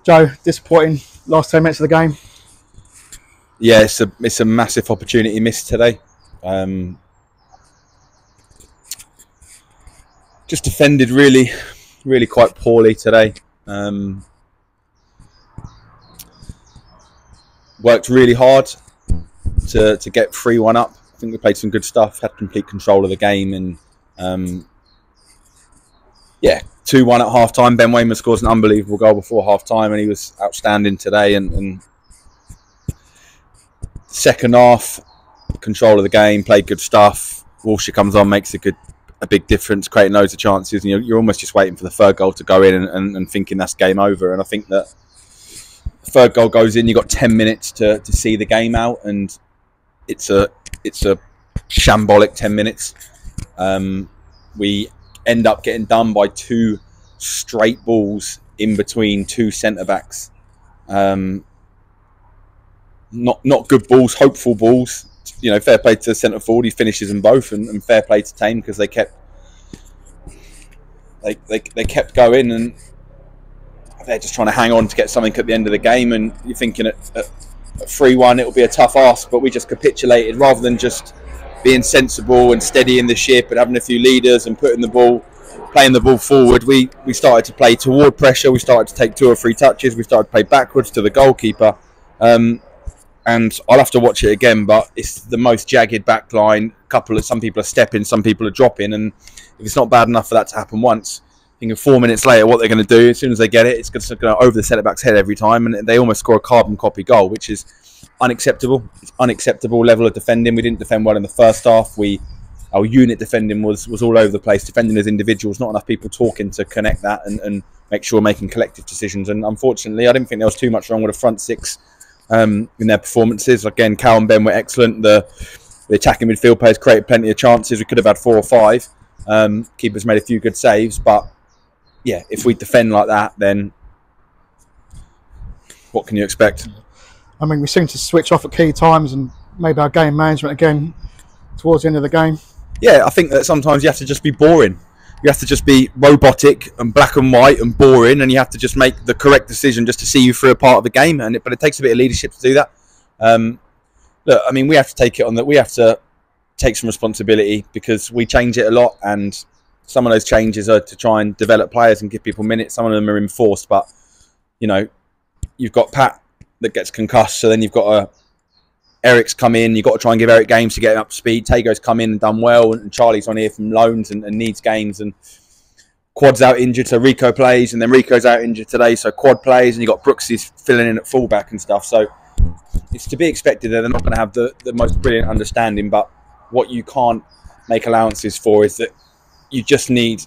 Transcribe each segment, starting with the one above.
Joe, disappointing last 10 minutes of the game. Yeah, it's a massive opportunity missed today. Just defended really quite poorly today. Worked really hard to get 3-1 up. I think we played some good stuff, had complete control of the game, and yeah, 2-1 at half time. Ben Wayman scores an unbelievable goal before half time, and he was outstanding today. And second half, control of the game, played good stuff. Walsher comes on, makes a big difference, creating loads of chances, and you're almost just waiting for the third goal to go in and thinking that's game over. And I think that the third goal goes in, you've got 10 minutes to see the game out, and it's a shambolic 10 minutes. We end up getting done by 2 straight balls in between 2 centre-backs. Not good balls, hopeful balls. You know, fair play to the centre forward, he finishes them both, and fair play to Thame because they kept going, and they're just trying to hang on to get something at the end of the game. And you're thinking at 3-1 it'll be a tough ask, but we just capitulated rather than just being sensible and steadying the ship and having a few leaders and playing the ball forward. We started to play toward pressure. We started to take 2 or 3 touches. We started to play backwards to the goalkeeper. And I'll have to watch it again, but it's the most jagged back line. Some people are stepping, some people are dropping, and if it's not bad enough for that to happen once, thinking 4 minutes later what they're going to do, as soon as they get it, it's going to over the centre-back's head every time, and they almost score a carbon copy goal, which is unacceptable. It's unacceptable level of defending. We didn't defend well in the first half. Our unit defending was all over the place, defending as individuals, not enough people talking to connect that and make sure we're making collective decisions. And unfortunately, I didn't think there was too much wrong with the front 6 in their performances. Again, Cal and Ben were excellent. The attacking midfield players created plenty of chances. We could have had 4 or 5. Keepers made a few good saves, but yeah, if we defend like that, then what can you expect? I mean, we seem to switch off at key times, and maybe our game management again towards the end of the game. Yeah, I think that sometimes you have to just be boring. You have to just be robotic and black and white and boring, and you have to just make the correct decision just to see you through a part of the game. But it takes a bit of leadership to do that. Look, I mean, we have to take it on that. We have to take some responsibility because we change it a lot, and some of those changes are to try and develop players and give people minutes. Some of them are enforced, but you know, you've got Pat that gets concussed, so then you've got Eric's come in. You've got to try and give Eric games to get him up to speed. Tago's come in and done well, and Charlie's on here from loans and needs games. And Quad's out injured, so Rico plays, and then Rico's out injured today, so Quad plays, and you've got Brooksy's filling in at fullback and stuff. So it's to be expected that they're not going to have the most brilliant understanding, but what you can't make allowances for is that you just need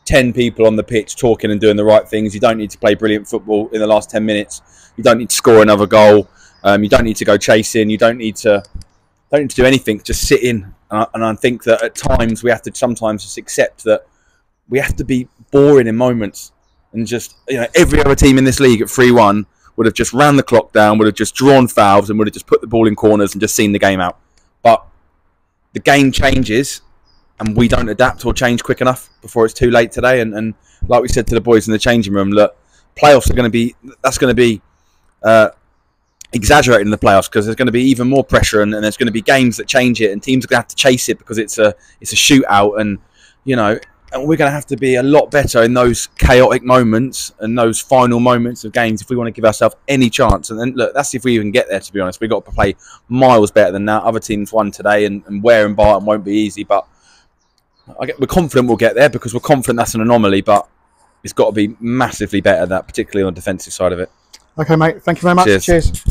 10 people on the pitch talking and doing the right things. You don't need to play brilliant football in the last 10 minutes. You don't need to score another goal. You don't need to go chasing. You don't need to do anything. Just sit in. And I think that at times we have to sometimes just accept that we have to be boring in moments. And just, you know, every other team in this league at 3-1 would have just ran the clock down, would have just drawn fouls, and would have just put the ball in corners and just seen the game out. But the game changes, and we don't adapt or change quick enough before it's too late today. And like we said to the boys in the changing room, look, playoffs are going to be, that's going to be exaggerated in the playoffs, because there's going to be even more pressure, and there's going to be games that change it, and teams are going to have to chase it because it's a shootout, and you know, and we're going to have to be a lot better in those chaotic moments and those final moments of games if we want to give ourselves any chance. And then look, that's if we even get there, to be honest. We've got to play miles better than that. Other teams won today, and Ware and Barton won't be easy, but we're confident we'll get there, because we're confident that's an anomaly, but it's got to be massively better than that, particularly on the defensive side of it. Okay, mate. Thank you very much. Cheers. Cheers.